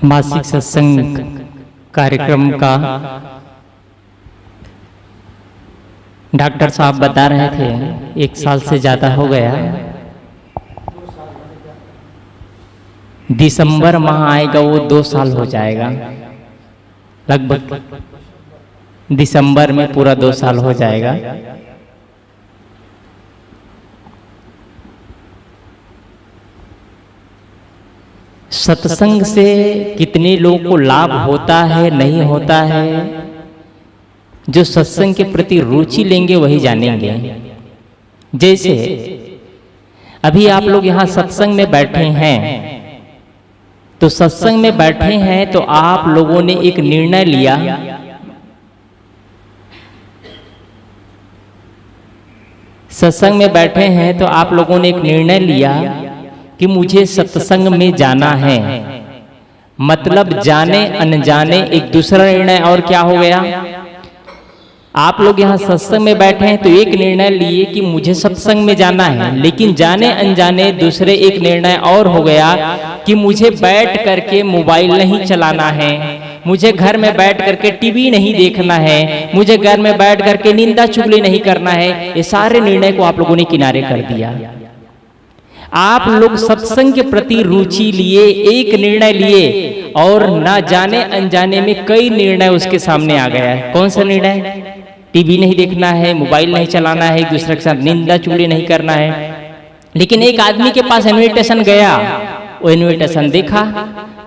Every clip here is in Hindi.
मासिक सत्संग कार्यक्रम का डॉक्टर साहब बता रहे थे 1 साल से ज़्यादा हो गया। दिसंबर माह आएगा वो 2 साल हो जाएगा, लगभग दिसंबर में पूरा 2 साल हो जाएगा। सत्संग से कितने लोगों को लाभ होता है नहीं होता है, जो सत्संग के प्रति रुचि लेंगे वही जानेंगे। जैसे अभी आप लोग यहाँ सत्संग में बैठे हैं, तो सत्संग में बैठे हैं तो आप लोगों ने एक निर्णय लिया, सत्संग में बैठे हैं तो आप लोगों ने एक निर्णय लिया कि मुझे सत्संग में जाना है। मतलब जाने अनजाने एक दूसरा निर्णय और क्या हो गया, आप लोग यहाँ सत्संग में बैठे हैं तो एक निर्णय लिए कि मुझे सत्संग में जाना है, लेकिन जाने अनजाने दूसरे एक निर्णय और हो गया कि मुझे बैठ करके मोबाइल नहीं चलाना है, मुझे घर में बैठ करके टीवी नहीं देखना है, मुझे घर में बैठ करके निंदा चुगली नहीं करना है। ये सारे निर्णय को आप लोगों ने किनारे कर दिया। आप लोग सत्संग के प्रति रुचि लिए, एक निर्णय लिए और ना जाने अनजाने में कई निर्णय उसके सामने आ गया है। कौन सा निर्णय? टीवी नहीं देखना है, मोबाइल नहीं चलाना है, एक दूसरे के साथ निंदा चुगली नहीं करना है। लेकिन एक आदमी के पास इनविटेशन गया, वो इनविटेशन देखा,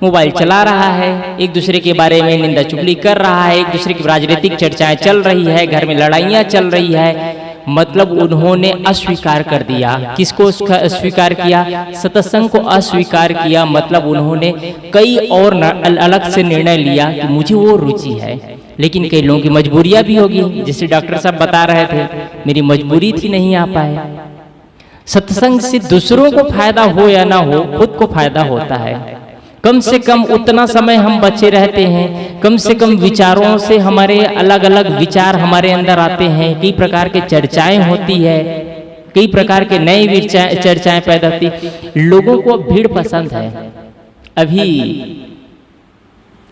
मोबाइल चला रहा है, एक दूसरे के बारे में निंदा चुगली कर रहा है, एक दूसरे की राजनीतिक चर्चाएं चल रही है, घर में लड़ाइयां चल रही है। मतलब उन्होंने अस्वीकार कर दिया। किसको अस्वीकार किया? सत्संग को अस्वीकार किया। मतलब उन्होंने कई और अलग से निर्णय लिया कि मुझे वो रुचि है। लेकिन कई लोगों की मजबूरियां भी होगी, जैसे डॉक्टर साहब बता रहे थे, मेरी मजबूरी थी, नहीं आ पाए। सत्संग से दूसरों को फायदा हो या ना हो, खुद को फायदा होता है। कम से कम उतना समय हम बचे रहते हैं, कम से कम विचारों से हमारे अलग अलग विचार हमारे अंदर आते हैं, कई प्रकार के चर्चाएं होती है, कई प्रकार के नए चर्चाएं पैदा होती। लोगों को भीड़ पसंद है। अभी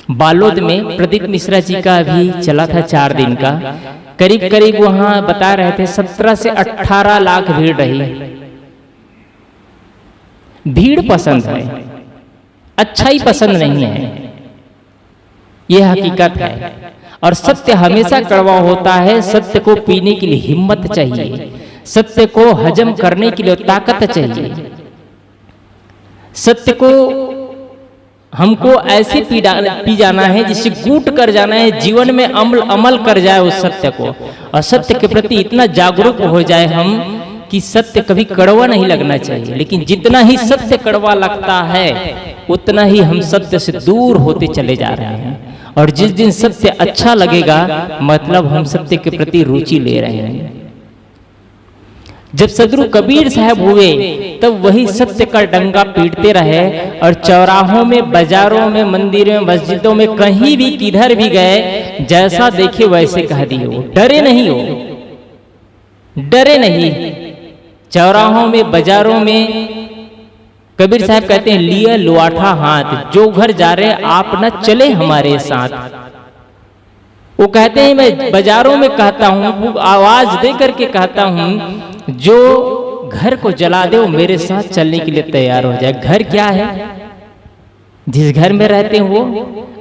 बालोद में प्रदीप मिश्रा जी का अभी चला था 4 दिन का, करीब करीब वहां बता रहे थे 17 से 18 लाख भीड़ रही। भीड़ पसंद है, अच्छाई पसंद नहीं है, यह हकीकत है। और सत्य हमेशा कड़वा होता है। सत्य को पीने के लिए हिम्मत चाहिए, सत्य को हजम करने के लिए ताकत चाहिए। सत्य को हमको ऐसे पी जाना है जिससे कूट कर जाना है, जीवन में अमल कर जाए उस सत्य को, और सत्य के प्रति इतना जागरूक हो जाए हम कि सत्य कभी कड़वा नहीं लगना चाहिए। लेकिन जितना ही सत्य कड़वा लगता है उतना ही हम सत्य से दूर होते चले जा रहे हैं। और जिस दिन सत्य अच्छा लगेगा, मतलब हम सत्य के प्रति रुचि ले रहे हैं। जब सदगुरु कबीर साहब हुए तब वही सत्य का डंगा पीटते रहे, और चौराहों में, बाजारों में, मंदिरों में, मस्जिदों में, कहीं भी किधर भी गए, जैसा देखे वैसे कह दिए। हो डरे नहीं, हो डरे नहीं। चौराहों में, बाजारों में कबीर साहब कहते हैं, लिए लुआठा हाथ, जो घर जा रहे आप न चले हमारे साथ। वो कहते हैं, मैं बाजारों में कहता हूँ, आवाज दे करके कहता हूँ, जो घर को जला दे वो मेरे साथ चलने के लिए तैयार हो जाए। घर क्या है? जिस घर में रहते हैं वो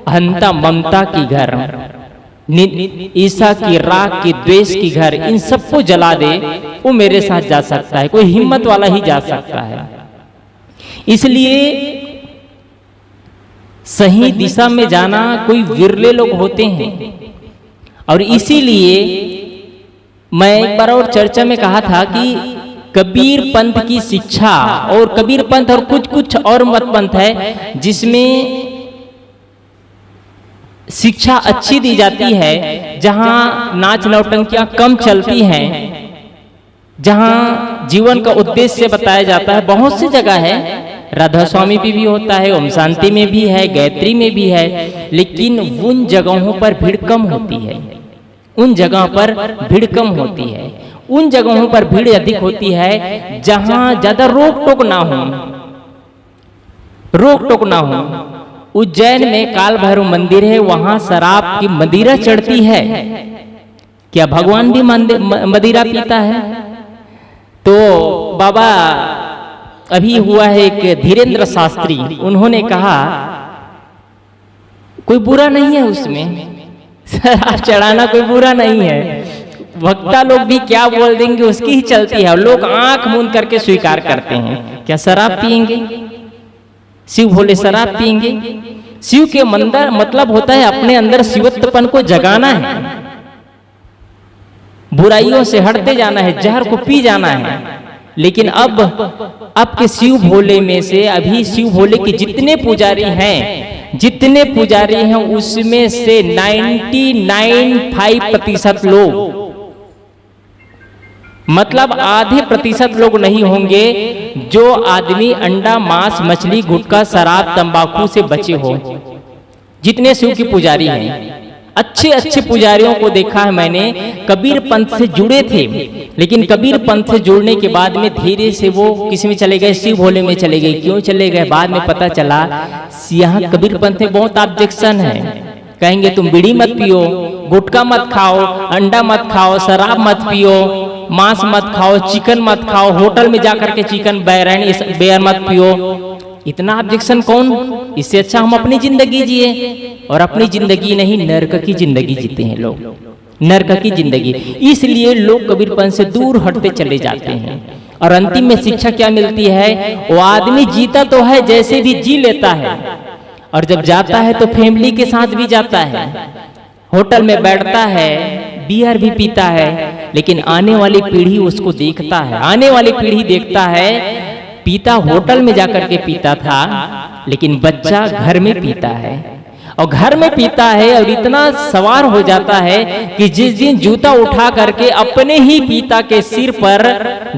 अहंता ममता की घर, ईर्ष्या की, राग की, द्वेष की घर, इन सबको जला दे वो मेरे साथ जा सकता है। कोई हिम्मत वाला ही जा सकता है। इसलिए सही दिशा में जाना कोई विरले लोग होते हैं। और इसीलिए मैं एक बार और चर्चा में कहा था कि कबीर पंथ की शिक्षा, और कबीर पंथ और कुछ और मत पंथ है जिसमें शिक्षा अच्छी दी जाती है, जहां नाच नौटंकियां कम चलती हैं, जहां जीवन का उद्देश्य बताया जाता है। बहुत सी जगह है, राधा स्वामी भी होता है, ओम शांति में भी है, गायत्री में भी है, लेकिन उन जगहों पर भीड़ कम होती है। उन जगह पर भीड़ कम होती है। उन जगहों पर भीड़ अधिक होती है जहां ज्यादा रोक टोक ना हो, रोक टोक ना हो। उज्जैन में काल भैरव मंदिर है, वहां शराब की मदिरा चढ़ती है। क्या भगवान भी मदिरा पीता है? तो बाबा अभी हुआ है एक धीरेन्द्र शास्त्री, उन्होंने कहा कोई बुरा नहीं है उसमें, शराब चढ़ाना कोई बुरा नहीं है। वक्ता लोग भी क्या बोल देंगे उसकी ही चलती है, लोग आंख मूंद करके स्वीकार करते हैं। क्या शराब पिएंगे? शिव भोले शराब पिएंगे? शिव के मंदिर मतलब होता है अपने अंदर शिवत्वपन को जगाना है, बुराइयों से हटते जाना है, जहर को पी जाना है। लेकिन अब के शिव भोले में से अभी शिव भोले के जितने पुजारी हैं उसमें से 99.5% लोग, मतलब आधे प्रतिशत लोग नहीं होंगे जो आदमी अंडा मांस मछली गुटखा शराब तंबाकू से बचे हो। जितने शिव की पुजारी हैं, अच्छे अच्छे पुजारियों को देखा है मैंने, कबीर पंथ से जुड़े थे, लेकिन कबीर पंथ से जुड़ने के बाद में धीरे से वो किस में चले गए? शिव भोले में चले गए। क्यों चले गए? बाद में पता चला यहाँ कबीर पंथ में बहुत ऑब्जेक्शन है। कहेंगे तुम बीड़ी मत पियो, गुटखा मत खाओ, अंडा मत खाओ, शराब मत पियो, मांस मत खाओ, चिकन मत खाओ, होटल में जाकर के चिकन बेयर मत पियो। इतना ऑब्जेक्शन कौन? इससे अच्छा हम अपनी जिंदगी जिए, और अपनी जिंदगी नहीं नरक की जिंदगी जीते हैं लोग, नरक की जिंदगी। इसलिए लोग कबीरपंथ से दूर हटते चले जाते हैं। और अंतिम में शिक्षा क्या मिलती है? वो आदमी जीता तो है, जैसे भी जी लेता है, और जब जाता है तो फैमिली के साथ भी जाता है, होटल में बैठता है, बियर भी पीता है, लेकिन आने वाली पीढ़ी उसको देखता है, आने वाली पीढ़ी देखता है पिता होटल में जाकर के पीता था, लेकिन बच्चा घर में पीता है, और घर में पीता है और इतना सवार हो जाता है कि जिस दिन जूता उठा करके अपने ही पिता के सिर पर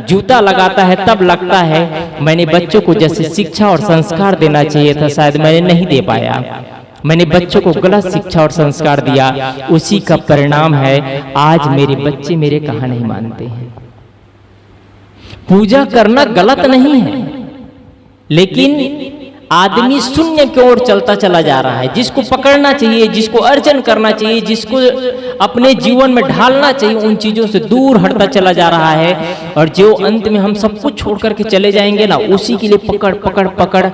जूता लगाता है, तब लगता है मैंने बच्चों को जैसे शिक्षा और संस्कार देना चाहिए था, शायद मैंने नहीं दे पाया, मैंने बच्चों को गलत शिक्षा और संस्कार दिया। उसी का परिणाम है आज मेरे बच्चे मेरे कहा नहीं मानते हैं। पूजा करना गलत नहीं है, लेकिन आदमी शून्य की ओर चलता चला जा रहा है। जिसको पकड़ना चाहिए, जिसको अर्जन करना चाहिए, जिसको अपने जीवन में ढालना चाहिए, उन चीजों से दूर हटता चला जा रहा है। और जो अंत में हम सब कुछ छोड़ करके चले जाएंगे ना, उसी के लिए पकड़ पकड़ पकड़,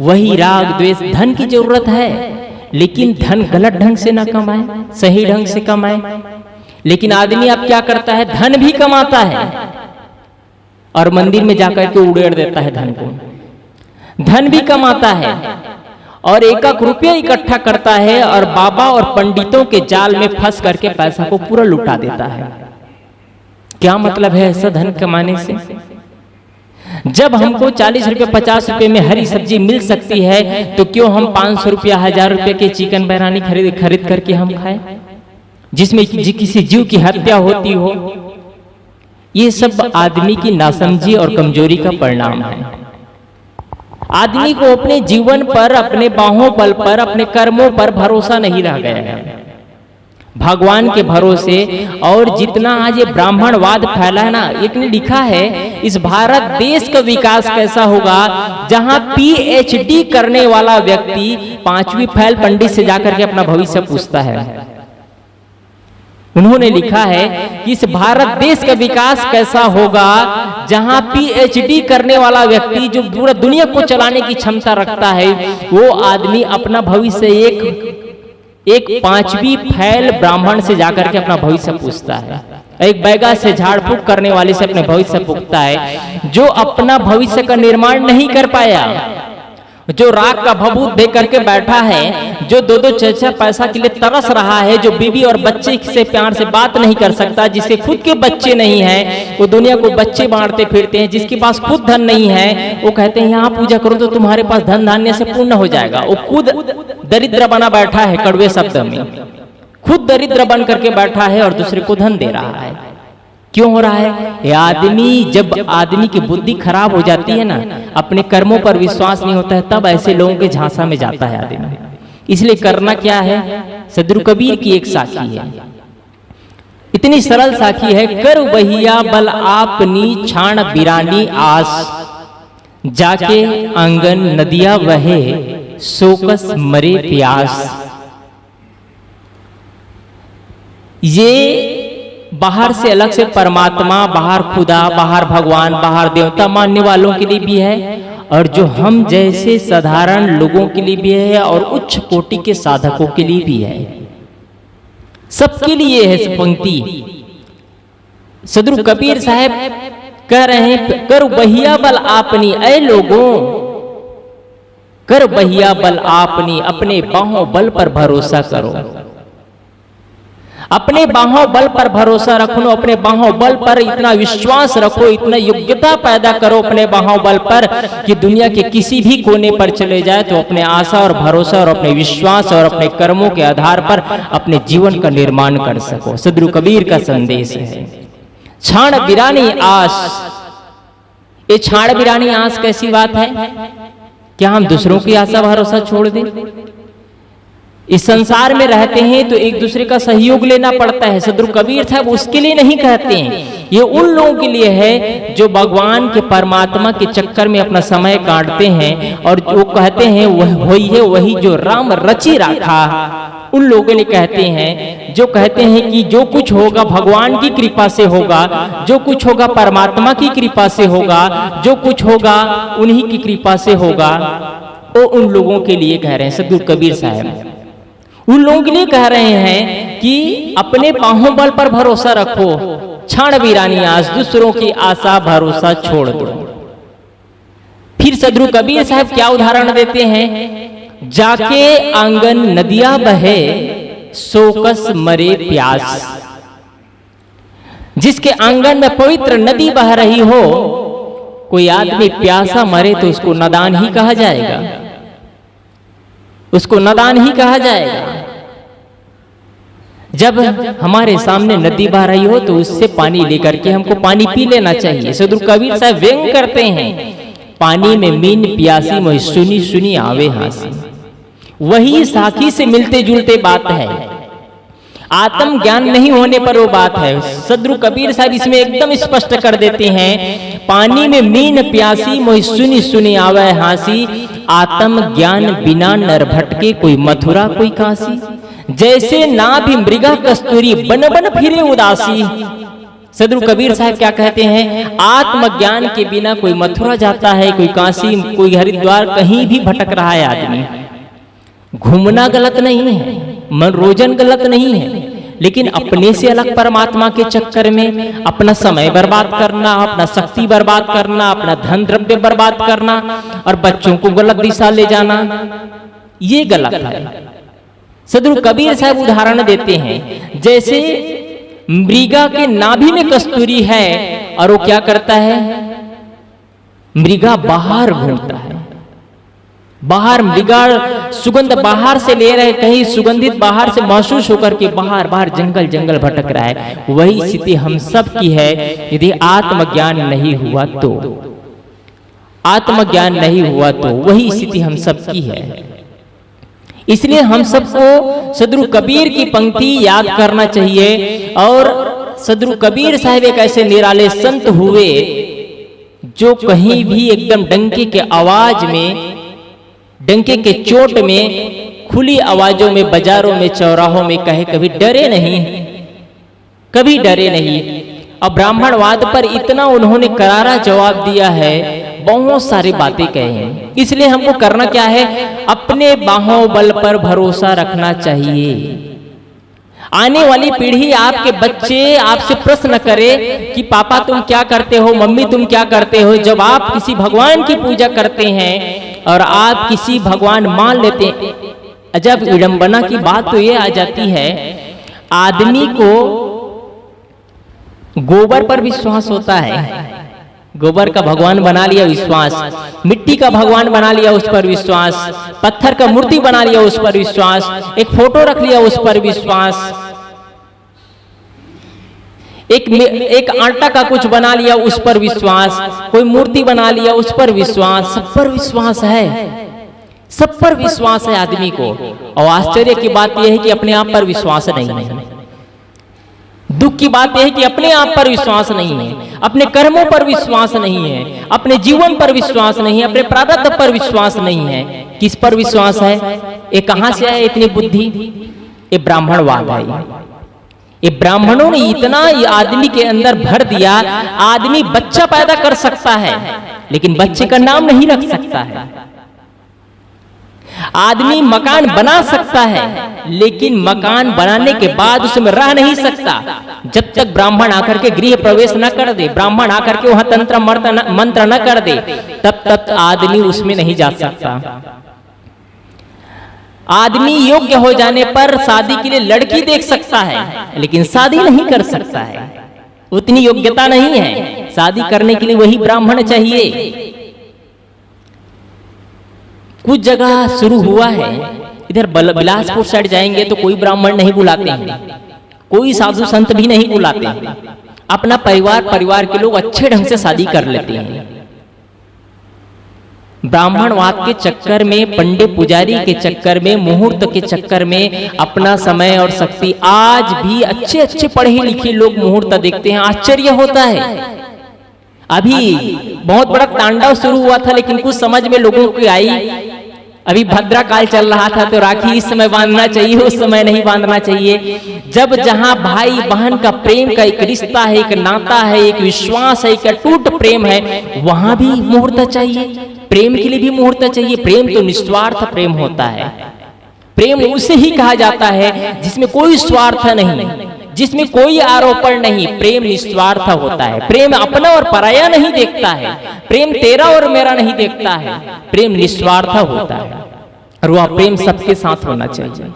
वही राग द्वेष। धन की जरूरत है, लेकिन धन गलत ढंग से ना कमाए, सही ढंग से कमाए। लेकिन आदमी अब क्या करता है? धन भी कमाता है और मंदिर में जाकर के उड़ेड़ देता है धन को। धन भी कमाता है और एक रुपया इकट्ठा करता है और बाबा और पंडितों के जाल में फंस करके पैसा को पूरा लुटा देता है। क्या मतलब है ऐसा धन कमाने से? जब हमको 40 रुपए 50 रुपए में हरी सब्जी मिल सकती है, तो क्यों हम 500 रुपया 1000 रुपए के चिकन बिरयानी खरीद करके हम खाएं, जिसमें किसी जीव की हत्या होती हो? ये सब आदमी की नासमझी और कमजोरी का परिणाम है। आदमी को अपने जीवन पर, अपने बाहों पर, अपने कर्मों पर भरोसा नहीं रह गया है, भगवान के भरोसे। और जितना आज ये ब्राह्मणवाद फैला है ना, एक ने लिखा है इस भारत देश का विकास कैसा होगा जहां PhD करने वाला व्यक्ति 5वीं फेल पंडित से जाकर के अपना भविष्य पूछता है। उन्होंने लिखा है कि इस भारत देश का विकास कैसा होगा जहां PhD करने वाला व्यक्ति, जो पूरा दुनिया को चलाने की क्षमता रखता है, वो आदमी अपना भविष्य एक 5वीं फेल ब्राह्मण से जाकर के अपना भविष्य पूछता है, एक बैगा से झाड़ फूक करने वाले से अपने भविष्य पूछता है, जो अपना भविष्य का निर्माण नहीं कर पाया, जो राग का भभूत दे करके बैठा है, जो 2-2 4-4 पैसा के लिए तरस रहा है, जो बीवी और बच्चे से प्यार से बात नहीं कर सकता, जिसके खुद के बच्चे नहीं हैं, वो दुनिया को बच्चे बांटते फिरते हैं, जिसके पास खुद धन नहीं है, वो कहते हैं यहाँ पूजा करो तो तुम्हारे पास धन धान्य से पूर्ण हो जाएगा। वो खुद दरिद्र बना बैठा है, कड़वे शब्द में खुद दरिद्र बन करके बैठा है और दूसरे को धन दे रहा है। क्यों हो रहा है? ये आदमी, जब आदमी की बुद्धि खराब हो जाती है ना, अपने कर्मों पर विश्वास नहीं होता है, तब ऐसे लोगों के झांसा में जाता है आदमी। इसलिए करना क्या है? सदगुरु कबीर की एक साखी है, इतनी सरल साखी है। कर बहिया बल आपनी छाण बिरानी आस, जाके आंगन नदिया वहे सोकस मरे प्यास। ये बाहर से अलग से परमात्मा, बाहर खुदा, बाहर भगवान, बाहर देवता मानने वालों के लिए भी है, और जो हम जैसे साधारण लोगों के लिए भी है, और उच्च कोटि के साधकों के लिए भी है। सबके लिए है इस पंक्ति। सदगुरु कबीर साहब कह रहे हैं, कर बहिया बल आपनी, ऐ लोगों कर बहिया बल आपनी, अपने बाहों बल पर भरोसा करो। अपने बाहों बल पर भरोसा रखो, अपने बाहों बल पर इतना विश्वास रखो, इतना योग्यता पैदा करो अपने बाहों बल पर कि दुनिया के किसी भी कोने पर चले जाए तो अपने आशा और भरोसा और अपने विश्वास और अपने कर्मों के आधार पर अपने जीवन का निर्माण कर सको। सदगुरु कबीर का संदेश है। छाण बिरानी आस। ये छाण बिरानी आस कैसी बात है? क्या हम दूसरों की आशा भरोसा छोड़ दें? इस संसार में रहते हैं तो एक दूसरे का सहयोग लेना पड़ता है। सदगुरु कबीर साहब उसके लिए नहीं कहते हैं, ये उन लोगों के लिए है जो भगवान के परमात्मा के चक्कर में अपना समय काटते हैं, और जो कहते हैं वही है वही जो राम रची रखा। उन लोगों के लिए कहते हैं जो कहते हैं कि जो कुछ होगा भगवान की कृपा से होगा, जो कुछ होगा परमात्मा की कृपा से होगा, जो कुछ होगा उन्हीं की कृपा से होगा। वो उन लोगों के लिए कह रहे हैं सदगुरु कबीर साहब। उन लोगों के लिए कह रहे हैं कि अपने बाहों बल पर भरोसा रखो, छाण वीरानी आस, दूसरों की आशा भरोसा छोड़ दो। फिर सदगुरु कबीर साहब क्या उदाहरण देते हैं? जाके आंगन नदियां बहे, सोकस मरे प्यास। जिसके आंगन में पवित्र नदी बह रही हो, कोई आदमी प्यासा मरे तो उसको नादान ही कहा जाएगा, उसको नादान ही कहा जाएगा। जब हमारे सामने नदी बह रही हो तो उससे पानी लेकर के हमको पानी पी लेना चाहिए। सदगुरु कबीर साहब व्यंग करते हैं, पानी में मीन प्यासी मोहि सुनी सुनी आवे हासी। वही साखी से मिलते जुलते बात है, आत्म ज्ञान नहीं होने पर वो बात है। सदगुरु कबीर साहब इसमें एकदम स्पष्ट कर देते हैं, पानी में मीन प्यासी मोहि सुनी सुनी आवे हासी। आत्म ज्ञान बिना नर भटके, कोई मथुरा कोई काशी। जैसे नाभि मृगा कस्तूरी, बन बन फिरे उदासी। सदगुरु कबीर साहब क्या कहते हैं? आत्मज्ञान के बिना कोई मथुरा जाता है, कोई काशी, कोई हरिद्वार, कहीं भी भटक रहा है आदमी। घूमना गलत नहीं है, मनोरंजन गलत नहीं है, लेकिन अपने से अलग परमात्मा के चक्कर में अपना समय बर्बाद करना, अपना शक्ति बर्बाद करना, अपना धन द्रव्य बर्बाद करना और बच्चों को गलत दिशा ले जाना, ये गलत है। सदगुरु कबीर साहब उदाहरण देते हैं, जैसे मृगा के नाभि में कस्तूरी है और वो क्या करता है? मृगा बाहर घूमता है, बाहर मृगा सुगंध बाहर से ले रहे, कहीं सुगंधित बाहर से महसूस होकर के बाहर बाहर जंगल जंगल भटक रहा है। वही स्थिति हम सब की है यदि आत्मज्ञान नहीं हुआ तो। आत्मज्ञान नहीं हुआ तो वही स्थिति हम सब की है। इसलिए हम सबको सदगुरु कबीर की पंक्ति याद करना चाहिए। और सदगुरु कबीर साहब एक ऐसे निराले संत हुए जो कहीं भी एकदम डंके के आवाज में, डंके के चोट में, खुली आवाजों में, बाजारों में, चौराहों में कहे, कभी डरे नहीं, कभी डरे नहीं। और ब्राह्मणवाद पर इतना उन्होंने करारा जवाब दिया है, बहुत सारी बातें कहे हैं। इसलिए हमको करना क्या है? अपने बाहों बल पर भरोसा रखना चाहिए। आने वाली पीढ़ी, आपके बच्चे आपसे प्रश्न करे कि पापा तुम क्या करते हो, मम्मी तुम क्या करते हो। जब आप किसी भगवान की पूजा करते हैं और आप किसी भगवान मान लेते हैं, जब विडंबना की बात तो ये आ जाती है, आदमी को गोबर पर विश्वास होता है, गोबर का भगवान बना लिया विश्वास, मिट्टी का भगवान बना लिया उस पर विश्वास, पत्थर का मूर्ति बना लिया उस पर विश्वास, एक फोटो रख लिया उस पर विश्वास, एक आटा का कुछ बना लिया उस पर विश्वास, कोई मूर्ति बना लिया उस पर विश्वास। सब पर विश्वास है, सब पर विश्वास है आदमी को। और आश्चर्य की बात यह है कि अपने आप पर विश्वास नहीं है। दुख की बात यह है कि अपने आप पर विश्वास नहीं है, अपने कर्मों पर विश्वास नहीं है, अपने जीवन पर विश्वास नहीं है, अपने प्रारब्ध पर विश्वास नहीं है। किस पर विश्वास है? ये कहां से आया इतनी बुद्धि? ये ब्राह्मणवाद है। ये ब्राह्मणों ने इतना ये आदमी के अंदर भर दिया, आदमी बच्चा पैदा कर सकता है लेकिन बच्चे का नाम नहीं रख सकता है। आदमी मकान बना सकता है लेकिन मकान बनाने के बाद उसमें रह नहीं सकता जब तक ब्राह्मण आकर के गृह प्रवेश न कर दे, ब्राह्मण आकर के वहां तंत्र मंत्र न कर दे, तब तक आदमी उसमें नहीं जा सकता। आदमी योग्य हो जाने पर शादी के लिए लड़की देख सकता है लेकिन शादी नहीं कर सकता है, उतनी योग्यता नहीं है। शादी करने के लिए वही ब्राह्मण चाहिए। कुछ जगह शुरू हुआ है, इधर बिलासपुर साइड जाएंगे तो कोई ब्राह्मण नहीं बुलाते हैं, कोई साधु संत भी नहीं बुलाते हैं। अपना परिवार के लोग अच्छे ढंग से शादी कर लेते हैं। ब्राह्मणवाद के चक्कर में, पंडित पुजारी के चक्कर में, मुहूर्त के चक्कर में अपना समय और शक्ति, आज भी अच्छे अच्छे पढ़े लिखे लोग मुहूर्त देखते हैं, आश्चर्य होता है। अभी बहुत बड़ा तांडव शुरू हुआ था लेकिन कुछ समझ में लोगों की आई। अभी भद्रा काल चल रहा था तो राखी इस समय बांधना चाहिए, उस समय नहीं बांधना चाहिए। जब जहां भाई बहन का प्रेम का एक रिश्ता है, एक नाता है, एक विश्वास है, एक अटूट प्रेम है, वहां भी मुहूर्त चाहिए। प्रेम के लिए भी मुहूर्त चाहिए। प्रेम तो निस्वार्थ प्रेम होता है। प्रेम उसे ही कहा जाता है जिसमें कोई स्वार्थ नहीं, जिसमें कोई आरोपण नहीं। प्रेम निस्वार्थ होता है। प्रेम अपना और पराया नहीं देखता है। प्रेम तेरा और मेरा नहीं देखता है। प्रेम निस्वार्थ होता है और वह प्रेम सबके साथ होना चाहिए।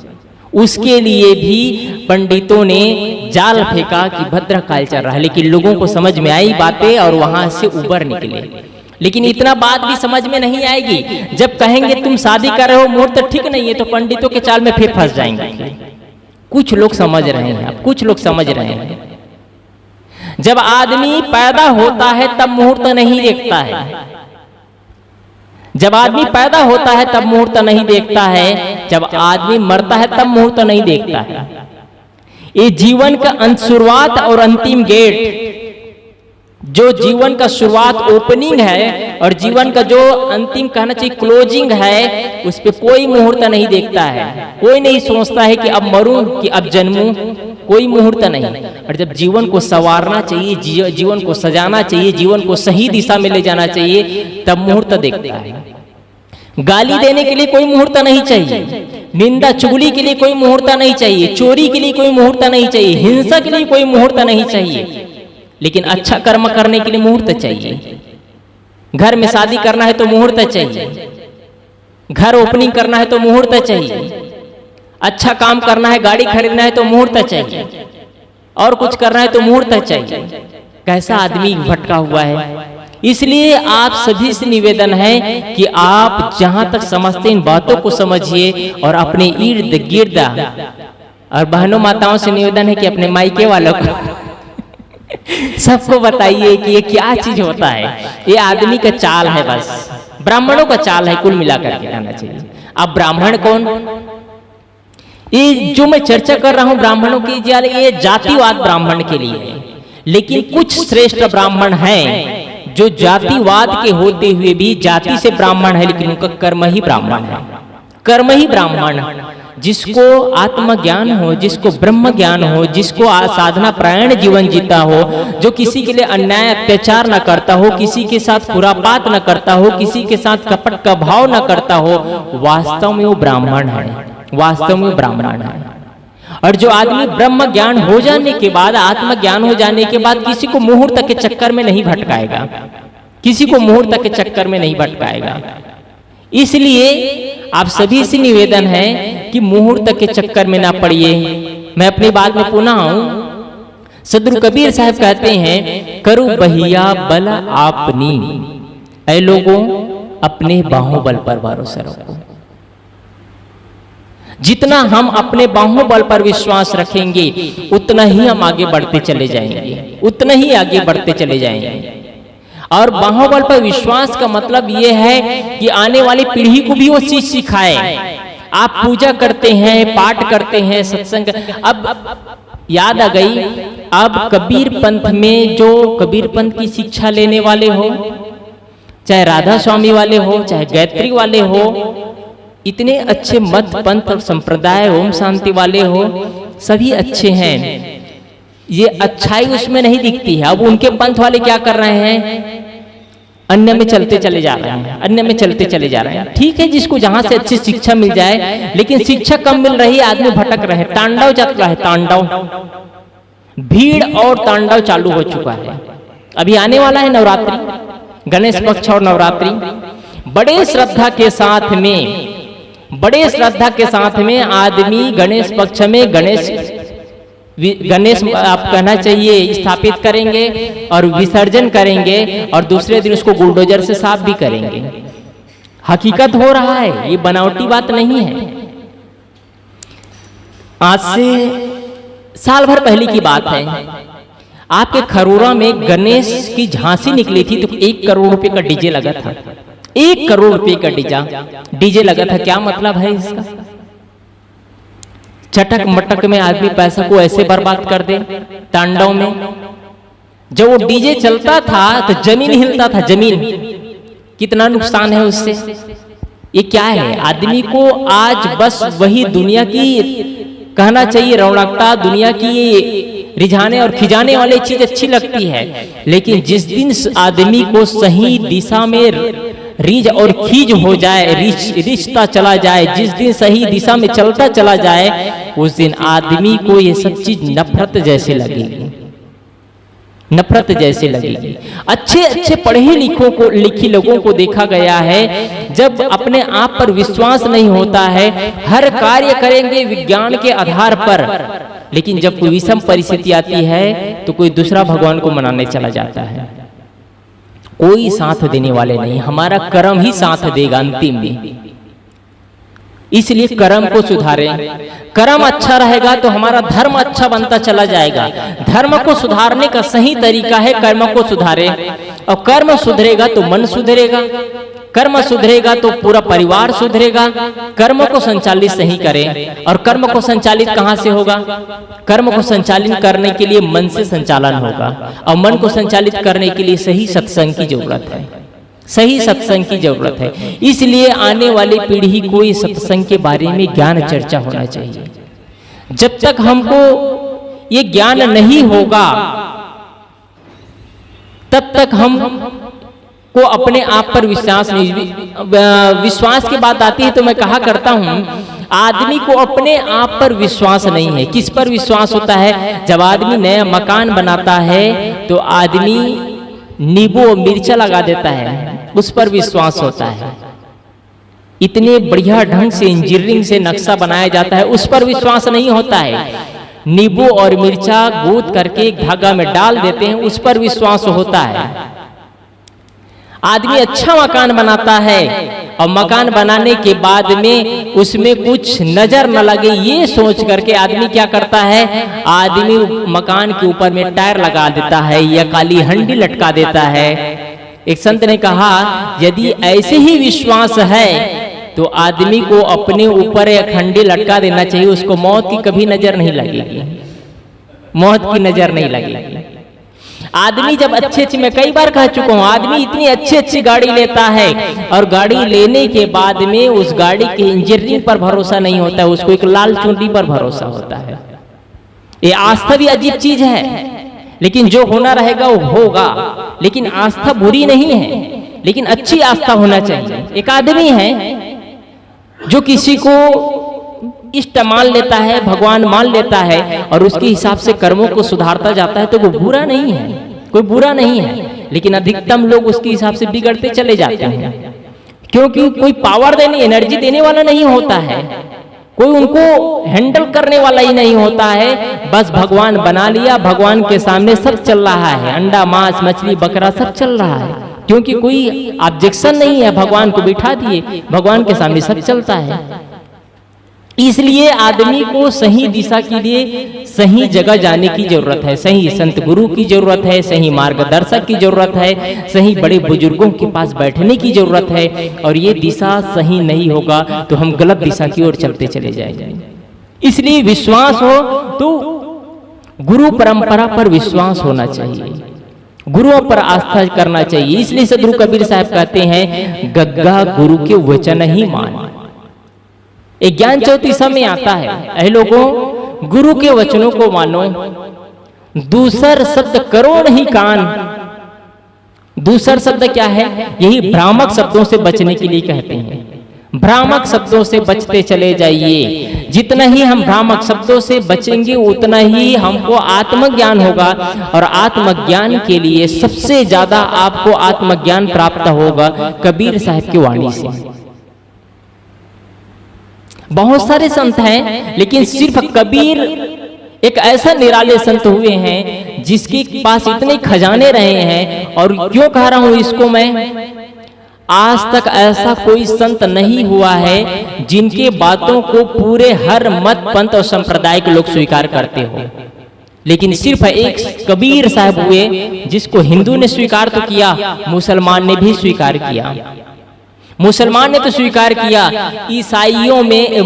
उसके लिए भी पंडितों ने जाल फेंका कि भद्रकाल चल रहा है, लेकिन लोगों को समझ में आई बातें और वहां से उबर निकले। लेकिन इतना बात भी समझ में नहीं आएगी जब कहेंगे तुम शादी कर रहे हो, मुहूर्त ठीक नहीं है, तो पंडितों के चाल में फिर फंस जाएंगे। कुछ लोग समझ रहे हैं, अब कुछ लोग समझ रहे हैं। जब आदमी पैदा होता है तब मुहूर्त नहीं देखता है। जब आदमी पैदा होता है तब मुहूर्त नहीं देखता है। जब आदमी मरता है तब मुहूर्त नहीं देखता है। ये जीवन का शुरुआत और अंतिम गेट, जो जीवन का शुरुआत ओपनिंग है और जीवन का जो अंतिम कहना चाहिए क्लोजिंग है, उस पे कोई मुहूर्त नहीं देखता है। कोई नहीं सोचता है कि अब मरूं कि अब जन्मूं, कोई मुहूर्त नहीं। और जब जीवन को संवारना चाहिए, जीवन को सजाना चाहिए, जीवन को सही दिशा में ले जाना चाहिए, तब मुहूर्त देखता है। गाली देने के लिए कोई मुहूर्त नहीं चाहिए, निंदा चुगली के लिए कोई मुहूर्त नहीं चाहिए, चोरी के लिए कोई मुहूर्त नहीं चाहिए, हिंसा के लिए कोई मुहूर्त नहीं चाहिए, लेकिन अच्छा कर्म करने के लिए मुहूर्त चाहिए। घर में शादी करना है तो मुहूर्त चाहिए, घर ओपनिंग करना है तो मुहूर्त चाहिए, अच्छा काम करना है, गाड़ी खरीदना है तो मुहूर्त चाहिए, और कुछ करना है तो मुहूर्त चाहिए। कैसा आदमी भटका हुआ है। इसलिए आप सभी से निवेदन है कि आप जहां तक समझते इन बातों को समझिए और अपने इर्द गिर्द, और बहनों माताओं से निवेदन है कि अपने मायके वालों को सबको बताइए कि ये क्या चीज होता है। ये आदमी का चाल है, बस ब्राह्मणों का चाल है, कुल मिलाकर के कहना चाहिए। अब ब्राह्मण कौन? ये जो मैं चर्चा कर रहा हूं ब्राह्मणों की, ये जातिवाद ब्राह्मण के लिए है। लेकिन कुछ श्रेष्ठ ब्राह्मण हैं जो जातिवाद के होते हुए भी जाति से ब्राह्मण है, लेकिन उनका कर्म ही ब्राह्मण है। कर्म ही ब्राह्मण, जिसको आत्मज्ञान हो, जिसको ब्रह्म ज्ञान हो, जिसको साधना प्रायण जीवन जीता हो, जो किसी के लिए अन्याय अत्याचार न करता हो, किसी के साथ खुरापात न करता हो, किसी के साथ कपट का भाव न करता हो, वास्तव में वो ब्राह्मण है, वास्तव में ब्राह्मण है। और जो आदमी ब्रह्म ज्ञान हो जाने के बाद, आत्मज्ञान हो जाने के बाद किसी को मुहूर्त के चक्कर में नहीं भटकाएगा, किसी को मुहूर्त के चक्कर में नहीं भटकाएगा। इसलिए आप सभी से निवेदन है कि मुहूर्त के चक्कर में ना पड़िए। मैं अपनी बात में पुनः आऊं, सदगुरु कबीर साहब कहते हैं, करु बहिया बल आपनी, ऐ लोगों अपने बाहों बल पर भरोसा रखो। जितना हम अपने बाहों बल पर विश्वास रखेंगे उतना ही हम आगे बढ़ते चले जाएंगे, उतना ही आगे बढ़ते चले जाएंगे। और बाहों बल पर विश्वास का मतलब ये है कि आने वाली पीढ़ी को भी वो चीज सिखाए। आप पूजा करते हैं, पाठ करते हैं, सत्संग। अब याद आ गई, अब कबीर पंथ में जो कबीर पंथ की शिक्षा लेने वाले हो, चाहे राधा स्वामी वाले हो, चाहे गायत्री वाले हो, इतने अच्छे मत पंथ और संप्रदाय ओम शांति वाले हो, सभी अच्छे हैं, ये अच्छाई उसमें नहीं दिखती है। अब उनके पंथ वाले क्या कर रहे हैं, अन्य में चलते चले जा रहे हैं, अन्य में चलते चले जा रहे हैं। ठीक है, जिसको जहां से अच्छी शिक्षा मिल जाए, लेकिन शिक्षा कम मिल रही है, आदमी भटक रहे, तांडव चल रहा है, तांडव, भीड़ और तांडव चालू हो चुका है। अभी आने वाला है नवरात्रि, गणेश पक्ष और नवरात्रि, बड़े श्रद्धा के साथ में आदमी गणेश पक्ष में गणेश आप कहना चाहिए स्थापित करेंगे और विसर्जन करेंगे, और दूसरे दिन उसको बुलडोजर से साफ भी करेंगे। हकीकत हो रहा है, ये बनावटी बात नहीं है। आज से साल भर पहले की बात है, आपके खरोरा में गणेश की झांसी निकली थी, तो 1 करोड़ रुपए का डीजे लगा था। 1 करोड़ रुपए का डीजे लगा था। क्या मतलब है इसका? चटक मटक में आदमी पैसा को ऐसे बर्बाद कर दे, तांडव में। जब वो डीजे चलता था तो जमीन हिलता था, जमीन। कितना नुकसान है उससे। ये क्या है, आदमी को आज बस वही दुनिया की कहना चाहिए रौनकता, दुनिया की रिझाने और खिजाने वाली चीज अच्छी लगती है, लेकिन जिस दिन आदमी को सही दिशा में रीझ और खींच हो जाए, रिश्ता चला जाए, जिस दिन सही दिशा में चलता चला जाए, उस दिन आदमी को ये सब चीज नफरत जैसे लगेगी, नफरत जैसे लगेगी। अच्छे पढ़े लिखे लोगों को देखा गया है, जब अपने आप पर विश्वास नहीं होता है, हर कार्य करेंगे विज्ञान के आधार पर, लेकिन जब कोई विषम परिस्थिति आती है तो कोई दूसरा भगवान को मनाने चला जाता है। कोई साथ देने वाले नहीं, हमारा कर्म ही साथ देगा अंतिम में। इसलिए कर्म को सुधारें। कर्म अच्छा रहेगा तो हमारा धर्म अच्छा बनता चला जाएगा। धर्म को सुधारने का सही तरीका है कर्म को सुधारें, और कर्म सुधरेगा तो मन सुधरेगा, कर्म सुधरेगा तो पूरा परिवार सुधरेगा। कर्म को संचालित सही करें, और कर्म को संचालित कहां से होगा? कर्म को संचालित करने के लिए मन से संचालन होगा, और मन को संचालित करने के लिए सही सत्संग की जरूरत है, सही सत्संग की जरूरत है। इसलिए आने वाली पीढ़ी को इस सत्संग के बारे में ज्ञान चर्चा होना चाहिए। जब तक हमको ये ज्ञान नहीं होगा, तब तक हम को अपने आप पर विश्वास नहीं। विश्वास की बात आती है तो मैं कहा करता हूं, आदमी को अपने आप पर विश्वास नहीं है। किस पर विश्वास होता है? जब आदमी नया मकान बनाता है तो आदमी नींबू और मिर्चा लगा देता है, उस पर विश्वास होता है। इतने बढ़िया ढंग से इंजीनियरिंग से नक्शा बनाया जाता है, उस पर विश्वास नहीं होता है। नींबू और मिर्चा गूंथ करके एक धागा में डाल देते हैं, उस पर विश्वास होता है। आदमी अच्छा मकान बनाता है और मकान बनाने के बाद में उसमें कुछ नजर न लगे, ये सोच करके आदमी क्या करता है? आदमी मकान के ऊपर में टायर लगा देता है या काली हंडी लटका देता है। एक संत ने कहा, यदि ऐसे ही विश्वास है तो आदमी को अपने ऊपर एक हंडी लटका देना चाहिए, उसको मौत की कभी नजर नहीं लगेगी, मौत की नजर नहीं लगेगी। आदमी जब अच्छे मैं कई बार कह चुका हूं, आदमी इतनी अच्छी गाड़ी लेता है और गाड़ी लेने के बाद में उस गाड़ी के इंजीनियरिंग पर भरोसा नहीं होता है, उसको एक लाल चुंडी पर भरोसा होता है। ये आस्था भी अजीब चीज है, लेकिन जो होना रहेगा वो होगा। लेकिन आस्था बुरी नहीं है, लेकिन अच्छी आस्था होना चाहिए। एक आदमी है जो किसी को इष्ट मान लेता है, भगवान मान लेता है और उसके हिसाब से कर्मों को सुधारता जाता है, तो वो बुरा नहीं है, कोई बुरा नहीं है। लेकिन अधिकतम लोग उसके हिसाब से बिगड़ते चले जाते हैं, क्योंकि कोई पावर देने, एनर्जी देने वाला नहीं होता है, कोई उनको हैंडल करने वाला ही नहीं होता है। बस भगवान बना लिया, भगवान के सामने सब चल रहा है, अंडा मांस मछली बकरा सब चल रहा है, क्योंकि कोई ऑब्जेक्शन नहीं है। भगवान को बिठा दिए, भगवान के सामने सब चलता है। इसलिए आदमी को सही दिशा के लिए सही जगह जाने की जरूरत है, सही संत गुरु की जरूरत है, सही मार्गदर्शक की जरूरत है, सही बड़े बुजुर्गों के पास बैठने की जरूरत है। और ये दिशा सही नहीं होगा तो हम गलत दिशा की ओर चलते चले जाएंगे। इसलिए विश्वास हो तो गुरु परंपरा पर विश्वास होना चाहिए, गुरुओं पर आस्था करना चाहिए। इसलिए सदगुरु कबीर साहब कहते हैं, गग्गा गुरु के वचन ही मान। एक ज्ञान चौथी समय आता है, ऐ लोगों गुरु के वचनों को मानो, दूसर शब्द करो नहीं कान। दूसर शब्द क्या है? यही भ्रामक शब्दों से बचने के लिए कहते हैं। भ्रामक शब्दों से बचते चले जाइए। जितना ही हम भ्रामक शब्दों से बचेंगे उतना ही हमको आत्मज्ञान होगा, और आत्मज्ञान के लिए सबसे ज्यादा आपको आत्मज्ञान प्राप्त होगा कबीर साहब की वाणी से। बहुत सारे संत हैं, लेकिन सिर्फ कबीर एक ऐसा निराले संत हुए हैं जिसके पास इतने खजाने रहे हैं। और क्यों कह रहा हूं इसको मैं, आज तक ऐसा कोई संत नहीं हुआ है जिनके बातों को पूरे हर मत पंथ और संप्रदाय के लोग स्वीकार करते हो, लेकिन सिर्फ एक कबीर साहब हुए जिसको हिंदू ने स्वीकार तो किया, मुसलमान ने भी स्वीकार किया। मुसलमान ने तो स्वीकार किया, ईसाइयों में,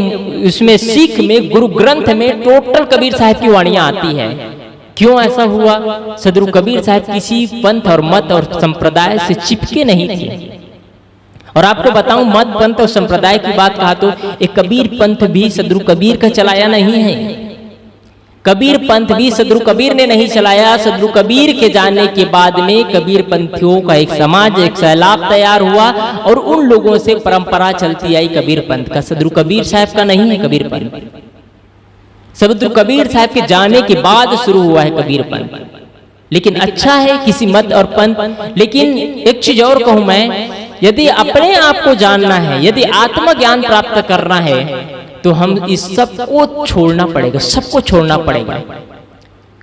उसमें सिख में, गुरु ग्रंथ में टोटल कबीर साहब की वाणियां आती है। क्यों ऐसा हुआ? सदगुरु कबीर साहब किसी पंथ और मत और संप्रदाय से चिपके नहीं थे। और आपको बताऊं, मत पंथ और संप्रदाय की बात कहा तो एक कबीर पंथ भी सदगुरु कबीर का चलाया नहीं है। कबीर पंथ भी सदगुरु कबीर ने नहीं चलाया। सदगुरु कबीर के जाने के बाद में कबीर पंथियों का एक समाज, एक सैलाब तैयार हुआ, और उन लोगों से परंपरा चलती आई कबीर पंथ का। सदगुरु कबीर साहब का नहीं है कबीर पंथ। सदगुरु कबीर साहब के जाने के बाद शुरू हुआ है कबीर पंथ। लेकिन अच्छा है किसी मत और पंथ। लेकिन एक चीज और कहूं मैं, यदि अपने आप को जानना है, यदि आत्मज्ञान प्राप्त करना है, तो हम इस सब को छोड़ना पड़ेगा, सबको छोड़ना पड़ेगा।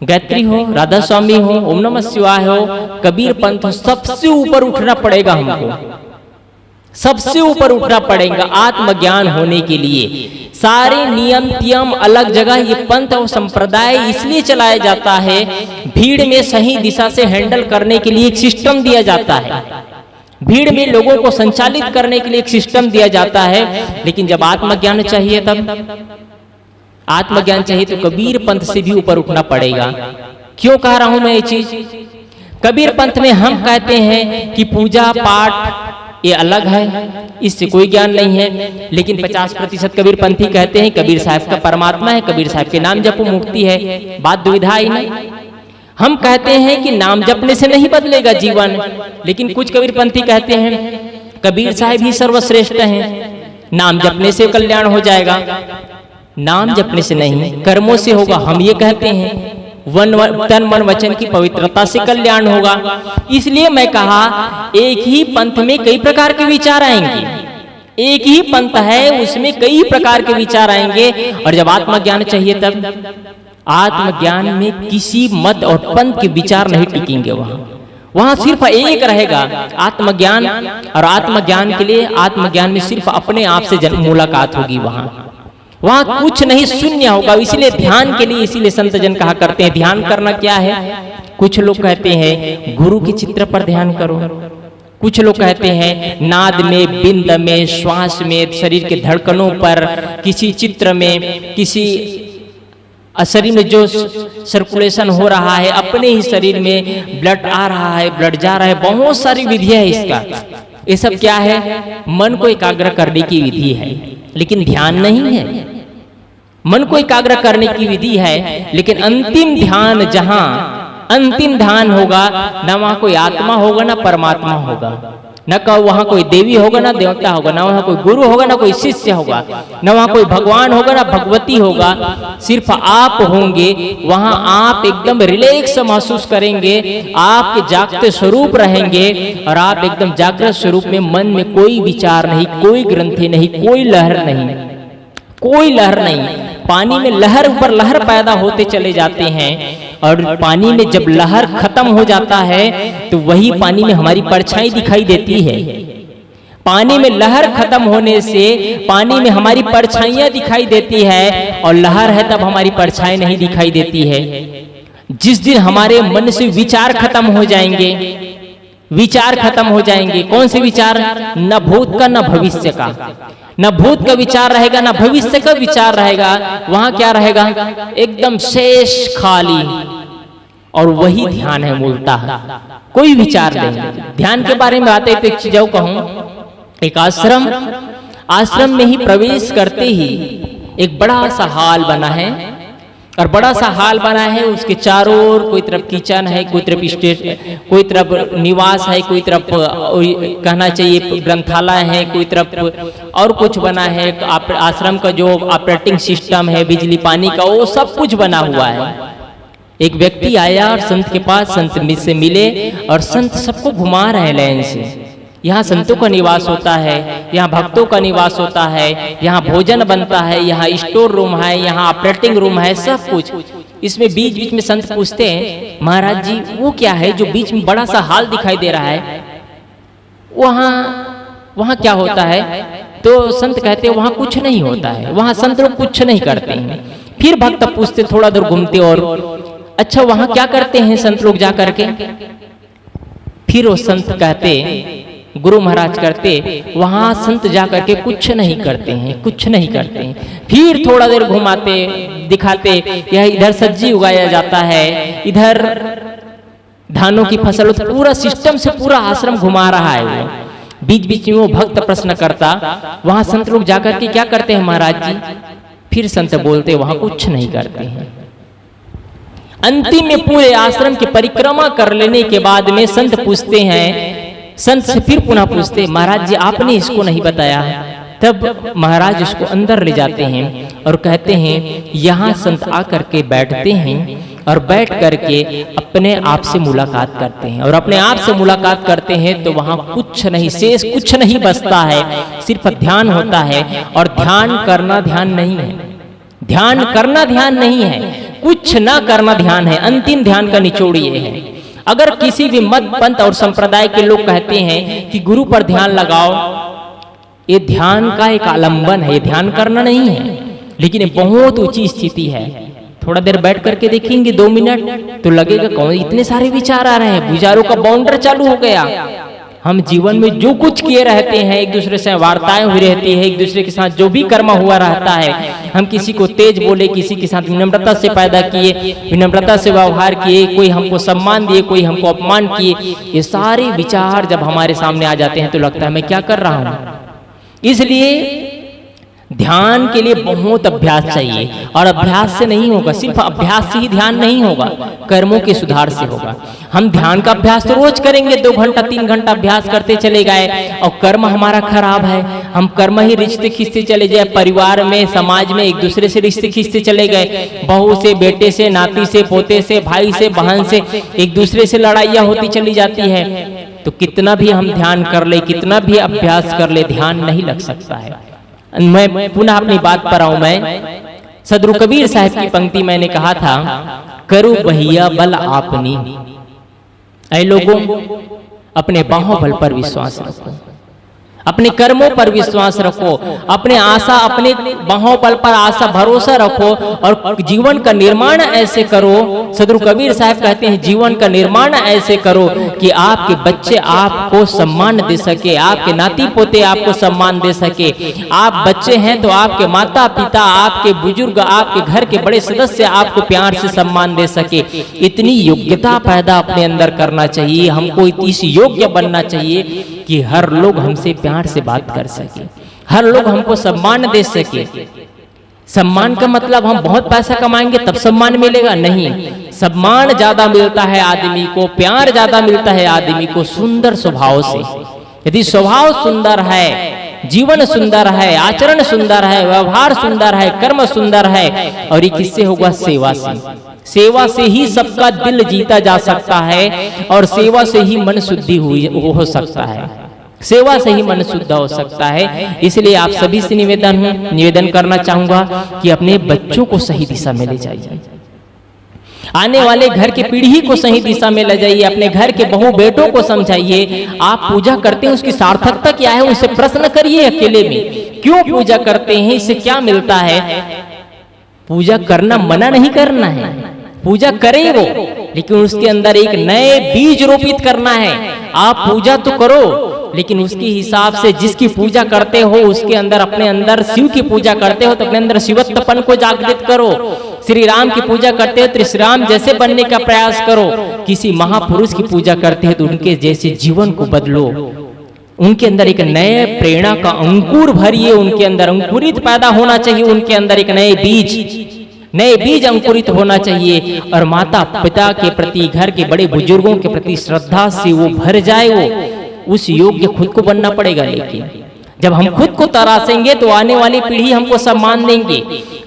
गायत्री हो, राधा स्वामी हो, ओम नमः शिवाय हो, कबीर पंथ हो, सबसे ऊपर उठना पड़ेगा हमको। सबसे ऊपर उठना पड़ेगा आत्मज्ञान होने के लिए। सारे नियम तियम अलग जगह, ये पंथ और संप्रदाय इसलिए चलाया जाता है, भीड़ में सही दिशा से हैंडल करने के लिए एक सिस्टम दिया जाता है, भीड़ में लोगों को संचालित करने के लिए एक सिस्टम दिया जाता है। लेकिन जब आत्मज्ञान चाहिए, तब आत्मज्ञान चाहिए तो कबीर पंथ से भी ऊपर उठना पड़ेगा। क्यों कह रहा हूं मैं ये चीज? कबीर पंथ में हम कहते हैं कि पूजा पाठ ये अलग है, इससे कोई ज्ञान नहीं है। लेकिन 50% कबीर पंथी कहते हैं कबीर साहब का परमात्मा है, कबीर साहब के नाम जपो मुक्ति है। बात दुविधा ही नहीं। हम कहते हैं कि नाम जपने से नहीं बदलेगा जीवन, लेकिन कुछ कबीर पंथी कहते हैं कबीर साहब ही सर्वश्रेष्ठ हैं, नाम जपने से कल्याण हो जाएगा। नाम जपने से नहीं, कर्मों से होगा। हम ये कहते हैं तन मन वचन की पवित्रता से कल्याण होगा। इसलिए मैं कहा एक ही पंथ में कई प्रकार के विचार आएंगे, एक ही पंथ है उसमें कई प्रकार के विचार आएंगे। और जब आत्मज्ञान चाहिए, तब आत्मज्ञान में किसी मत और पंथ के विचार नहीं टिकेंगे। वहां सिर्फ एक रहेगा आत्मज्ञान, और आत्मज्ञान के लिए आत्मज्ञान में सिर्फ अपने आप से मुलाकात होगी। वहां कुछ नहीं, शून्य होगा। इसलिए ध्यान के लिए, इसीलिए संत जन कहा करते हैं ध्यान करना क्या है। कुछ लोग कहते हैं गुरु के चित्र पर ध्यान करो, कुछ लोग कहते हैं नाद में, बिंद में, श्वास में, शरीर के धड़कनों पर, किसी चित्र में, किसी शरीर में जो सर्कुलेशन हो रहा है, अपने ही शरीर में ब्लड आ रहा है, ब्लड जा रहा है। बहुत सारी विधियां है इसका। ये सब क्या है? मन को एकाग्र करने की विधि है, लेकिन ध्यान नहीं है। मन को एकाग्र करने की विधि है, लेकिन अंतिम ध्यान, जहां अंतिम ध्यान होगा, न वहां कोई आत्मा होगा, न परमात्मा होगा, न वहां कोई देवी होगा, ना देवता होगा, ना वहां कोई गुरु होगा, ना कोई शिष्य होगा, न वहां कोई भगवान होगा, ना भगवती होगा। सिर्फ आप होंगे वहां। आप एकदम रिलैक्स महसूस करेंगे, आपके जागते स्वरूप रहेंगे, और आप एकदम जागृत स्वरूप में मन में कोई विचार नहीं, कोई ग्रंथि नहीं, कोई लहर नहीं, कोई लहर नहीं। पानी में लहर ऊपर लहर पैदा होते चले जाते हैं, और पानी में जब लहर खत्म हो जाता है तो वही पानी में हमारी परछाई दिखाई देती है। पानी में लहर खत्म होने से पानी में हमारी परछाइयां दिखाई देती है, और लहर है तब हमारी परछाई नहीं दिखाई देती है। जिस दिन हमारे मन से विचार खत्म हो जाएंगे, विचार खत्म हो जाएंगे। कौन से विचार? न भूत का, न भविष्य का। न भूत का विचार रहेगा, न भविष्य का विचार रहेगा। वहां क्या रहेगा? एकदम शेष खाली। और वही ध्यान है मूलतः, कोई विचार नहीं। ध्यान के बारे में आते तो एक चीज कहूं, एक आश्रम आश्रम में ही प्रवेश करते ही एक बड़ा सा हॉल बना है, और बड़ा सा हॉल बना है, उसके चारों ओर कोई तरफ किचन है, कोई तरफ स्टेज, कोई तरफ निवास है, कोई तरफ कहना चाहिए ग्रंथालय है, कोई तरफ और कुछ बना है। आश्रम का जो ऑपरेटिंग सिस्टम है, बिजली पानी का, वो सब कुछ बना हुआ है। एक व्यक्ति आया और संत के पास, संत से मिले, और संत सबको घुमा रहे लाइन से। यहाँ संतों का निवास होता है, यहाँ भक्तों का निवास होता है, यहाँ भोजन बनता है, यहाँ स्टोर रूम है, यहाँ ऑपरेटिंग रूम है, सब कुछ। इसमें बीच बीच में संत पूछते हैं, महाराज जी वो क्या है जो बीच में बड़ा सा हॉल दिखाई दे रहा है, वहाँ क्या होता है? तो संत कहते हैं वहाँ कुछ नहीं होता है, वहाँ संत लोग कुछ नहीं करते हैं। फिर भक्त पूछते, थोड़ा दूर घूमते, और अच्छा वहाँ क्या करते हैं संत लोग जा करके? फिर वो संत कहते, गुरु महाराज करते, वहां संत जा करके कुछ नहीं करते हैं, कुछ नहीं करते हैं। फिर थोड़ा देर घुमाते, दिखाते, यह इधर सब्जी उगाया जाता है, इधर धानों की फसल, पूरा सिस्टम से पूरा आश्रम घुमा रहा है वो। बीच बीच में वो भक्त प्रश्न करता, वहां संत लोग जाकर के क्या करते हैं महाराज जी? फिर संत बोलते, वहां कुछ नहीं करते हैं। अंतिम में पूरे आश्रम की परिक्रमा कर लेने के बाद में संत पूछते हैं, संत से फिर पुनः पूछते, महाराज जी आपने इसको नहीं बताया। तब महाराज इसको अंदर ले जाते हैं और कहते हैं, यहाँ संत आकर के बैठते हैं, और बैठ करके अपने आप से मुलाकात करते हैं, और अपने आप से मुलाकात करते हैं तो वहाँ कुछ नहीं शेष, कुछ नहीं बचता है, सिर्फ ध्यान होता है। और ध्यान करना ध्यान नहीं है, ध्यान करना ध्यान नहीं है, कुछ ना करना ध्यान है। अंतिम ध्यान का निचोड़ ये है। अगर किसी भी मत पंथ और संप्रदाय के लोग कहते हैं कि गुरु पर ध्यान लगाओ, ये ध्यान का एक आलंबन है, ये ध्यान करना नहीं है, लेकिन ये बहुत ऊंची स्थिति है। थोड़ा देर बैठ करके देखेंगे 2 मिनट तो लगेगा कौन इतने सारे विचार आ रहे हैं, विचारों का बाउंडर चालू हो गया। हम जीवन में जो कुछ किए रहते हैं, एक दूसरे से वार्ताएं हुई रहती है, एक दूसरे के साथ जो भी कर्म हुआ रहता है, हम किसी को तेज बोले, किसी के साथ विनम्रता से पैदा किए, विनम्रता से व्यवहार किए, कोई हमको सम्मान दिए, कोई हमको अपमान किए, ये सारे विचार जब हमारे सामने आ जाते हैं तो लगता है मैं क्या कर रहा हूँ। इसलिए ध्यान के लिए बहुत अभ्यास चाहिए, और अभ्यास से नहीं होगा, सिर्फ अभ्यास से ही ध्यान नहीं होगा, कर्मों के सुधार से होगा। हम ध्यान का अभ्यास तो रोज करेंगे, 2 घंटा 3 घंटा अभ्यास करते चले गए, और कर्म हमारा खराब है, हम कर्म ही रिश्ते खींचते चले जाए, परिवार में, समाज में एक दूसरे से रिश्ते खींचते चले गए, बहू से, बेटे से, नाती से, पोते से, भाई से, बहन से, एक दूसरे से लड़ाइयाँ होती चली जाती है। तो कितना भी हम ध्यान कर ले, कितना भी अभ्यास कर ले, ध्यान नहीं लग सकता है। मैं पुनः अपनी बात पर आऊं। मैं सदगुरु कबीर साहब की पंक्ति मैंने कहा था, करो भैया बल आपनी, ऐ लोगों अपने बाहों बल पर विश्वास रखो, अपने कर्मों पर विश्वास रखो, अपने आशा, अपने बाहों बल पर आशा भरोसा रखो, और जीवन का निर्माण ऐसे करो। सदगुरु कबीर साहब कहते हैं, जीवन का निर्माण ऐसे करो कि आपके बच्चे आपको सम्मान दे सके, आपके नाती पोते आपको सम्मान दे सके। आप बच्चे हैं तो आपके माता पिता, आपके बुजुर्ग, आपके घर के बड़े सदस्य आपको प्यार से सम्मान दे सके। इतनी योग्यता पैदा अपने अंदर करना चाहिए, हमको इस योग्य बनना चाहिए कि हर लोग हमसे प्यार से बात कर सके, हर लोग हमको सम्मान दे सके। सम्मान का मतलब हम बहुत पैसा कमाएंगे तब सम्मान मिलेगा, नहीं। सम्मान ज्यादा मिलता है आदमी को, प्यार ज्यादा मिलता है आदमी को सुंदर स्वभाव से। यदि स्वभाव सुंदर है, जीवन सुंदर है, आचरण सुंदर है, व्यवहार सुंदर है, कर्म सुंदर है, और ये किससे होगा? सेवा से। सेवा से ही सबका दिल जीता जा सकता है, और सेवा से ही मन शुद्धि हो सकता है, सेवा से ही मन शुद्ध हो सकता है। इसलिए आप सभी से निवेदन करना चाहूंगा कि अपने बच्चों को सही दिशा में ले जाइए, आने वाले घर की पीढ़ी को सही दिशा में ले जाइए, अपने घर के बहू बेटों को समझाइए। आप पूजा करते हैं उसकी सार्थकता क्या है, उनसे प्रश्न करिए अकेले में, क्यों पूजा करते हैं, इससे क्या मिलता है। पूजा करना मना नहीं करना है, पूजा करे वो, लेकिन उसके अंदर एक नए बीज रोपित करना है। आप पूजा तो करो, लेकिन उसके हिसाब से जिसकी पूजा करते हो उसके अंदर, अपने अंदर शिव की पूजा करते हो तो अपने अंदर शिवत्वपन को जागृत करो। श्री राम की पूजा करते हो तो श्री राम जैसे बनने का प्रयास करो। किसी महापुरुष की पूजा करते हो तो उनके जैसे जीवन को बदलो। उनके अंदर एक नए प्रेरणा का अंकुर भरिए, उनके अंदर अंकुरित पैदा होना चाहिए, उनके अंदर एक नए बीज अंकुरित होना चाहिए। और माता पिता के प्रति, घर के बड़े बुजुर्गों के प्रति श्रद्धा से वो भर जाए, वो उस योग्य खुद को बनना पड़ेगा। लेकिन जब हम खुद को तरासेंगे तो आने वाली पीढ़ी हमको सम्मान देंगे,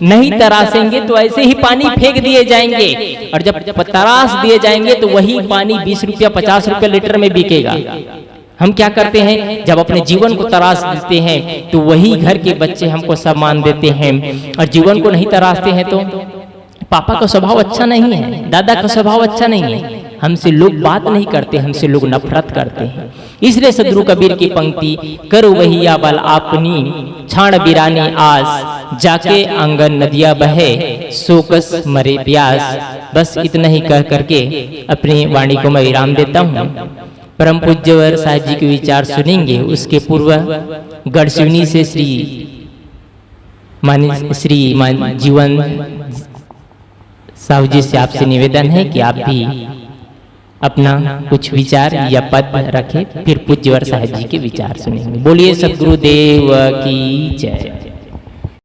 नहीं तरासेंगे तो ऐसे ही पानी फेंक दिए जाएंगे। और जब तरास दिए जाएंगे तो वही पानी 20 रुपया 50 रुपया लीटर में बिकेगा। हम क्या करते हैं, जब अपने जीवन को तराश देते हैं तो वही घर के बच्चे हमको सम्मान देते हैं, और जीवन को नहीं तराशते हैं तो पापा का स्वभाव अच्छा नहीं है, दादा का स्वभाव अच्छा नहीं है, हमसे लोग बात नहीं करते, हमसे लोग नफरत करते हैं। इसलिए सदगुरु कबीर की पंक्ति, करो वही बल आपनी छाण बिरानी आस, जाके आंगन नदिया बहे सोकस मरे प्यास। बस इतना ही कह करके अपनी वाणी को मैं विराम देता हूँ। परम पूज्यवर साहब जी के विचार सुनेंगे। उसके पूर्व गढ़शिवनी से श्री जीवन साहब जी से आपसे निवेदन है कि आप भी अपना कुछ विचार या पद रखें, फिर पूज्यवर साहब जी के विचार सुनेंगे। बोलिए सद्गुरुदेव की जय।